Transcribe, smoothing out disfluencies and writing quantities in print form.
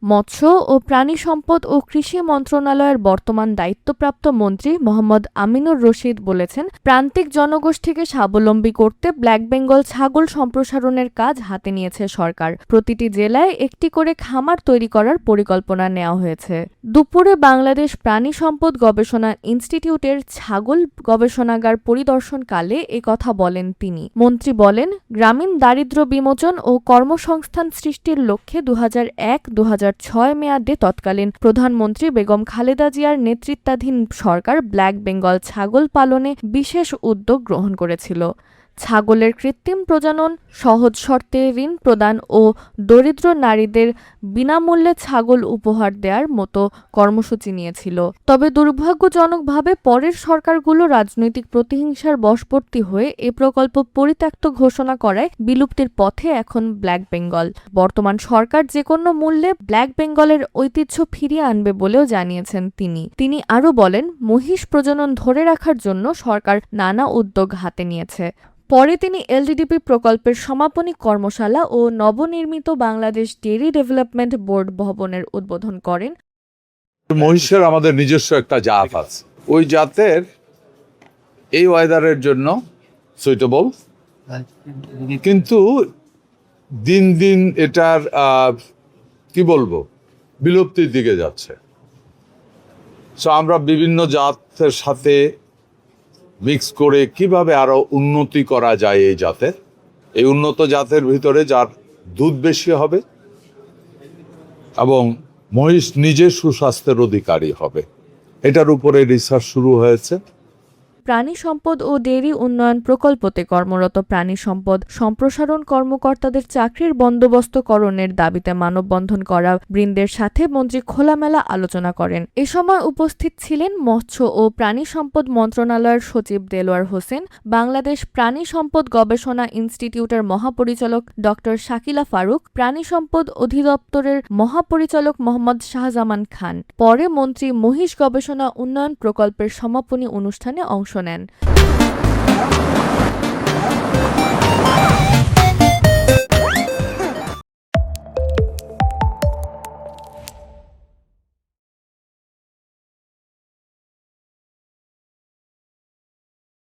মৎস্য ও প্রাণী সম্পদ ও কৃষি মন্ত্রণালয়ের বর্তমান দায়িত্বপ্রাপ্ত মন্ত্রী মোহাম্মদ আমিনুর রশিদ বলেছেন, প্রান্তিক জনগোষ্ঠীকে স্বাবলম্বী করতে ব্ল্যাক বেঙ্গল ছাগল সম্প্রসারণের কাজ হাতে নিয়েছে সরকার। প্রতিটি জেলায় একটি করে খামার তৈরি করার পরিকল্পনা নেওয়া হয়েছে। দুপুরে বাংলাদেশ প্রাণী সম্পদ গবেষণা ইনস্টিটিউটের ছাগল গবেষণাগার পরিদর্শনকালে একথা বলেন তিনি। মন্ত্রী বলেন, গ্রামীণ দারিদ্র্য বিমোচন ও কর্মসংস্থান সৃষ্টির লক্ষ্যে 2001-2006 মেয়াদে তৎকালীন প্রধানমন্ত্রী বেগম খালেদা জিয়ার নেতৃত্বাধীন সরকার ব্ল্যাক বেঙ্গল ছাগল পালনে বিশেষ উদ্যোগ গ্রহণ করেছিল। ছাগলের কৃত্রিম প্রজনন, সহজ শর্তে ঋণ প্রদান ও দরিদ্র নারীদের বিনামূল্যে ছাগল উপহার দেওয়ার মতো কর্মসূচি নিয়েছিল। তবে দুর্ভাগ্যজনকভাবে পরের সরকারগুলো রাজনৈতিক প্রতিহিংসার বশবর্তী হয়ে এ প্রকল্প পরিত্যক্ত ঘোষণা করায় বিলুপ্তির পথে এখন ব্ল্যাক বেঙ্গল। বর্তমান সরকার যেকোনো মূল্যে ব্ল্যাক বেঙ্গলের ঐতিহ্য ফিরিয়ে আনবে বলেও জানিয়েছেন তিনি আরও বলেন, মহিষ প্রজনন ধরে রাখার জন্য সরকার নানা উদ্যোগ হাতে নিয়েছে। পরে তিনি এলডিডিপি প্রকল্পের সমাপনী কর্মশালা ও নবনির্মিত বাংলাদেশ ডেইরি ডেভেলপমেন্ট বোর্ড ভবনের উদ্বোধন করেন। মহিষের আমাদের নিজস্ব একটা জাত আছে, ওই জাতের এই ওয়েদারের জন্য সুইটেবল, কিন্তু দিন দিন এটার কি বলবো বিলুপ্তির দিকে যাচ্ছে। সো আমরা বিভিন্ন জাতের সাথে মিক্স করে কিভাবে আরো উন্নতি করা যায় এই উন্নত জাতের ভিতরে যার দুধ বেশি হবে এবং মহিষ নিজে সুস্বাস্থ্যের অধিকারী হবে, এটার উপরে রিসার্চ শুরু হয়েছে। প্রাণী সম্পদ ও ডেইরি উন্নয়ন প্রকল্পতে কর্মরত প্রাণী সম্পদ সম্প্রসারণ কর্মকর্তাদের চাকরির বন্দোবস্তকরণের দাবিতে মানববন্ধন করা বৃন্দের সাথে মন্ত্রী খোলামেলা আলোচনা করেন। এ সময় উপস্থিত ছিলেন মৎস্য ও প্রাণী সম্পদ মন্ত্রণালয়ের সচিব দেলোয়ার হোসেন, বাংলাদেশ প্রাণী সম্পদ গবেষণা ইনস্টিটিউটের মহাপরিচালক ডক্টর শাকিলা ফারুক, প্রাণী সম্পদ অধিদপ্তরের মহাপরিচালক মোহাম্মদ শাহজামান খান। পরে মন্ত্রী মহিষ গবেষণা উন্নয়ন প্রকল্পের সমাপনী অনুষ্ঠানে অংশ নেন।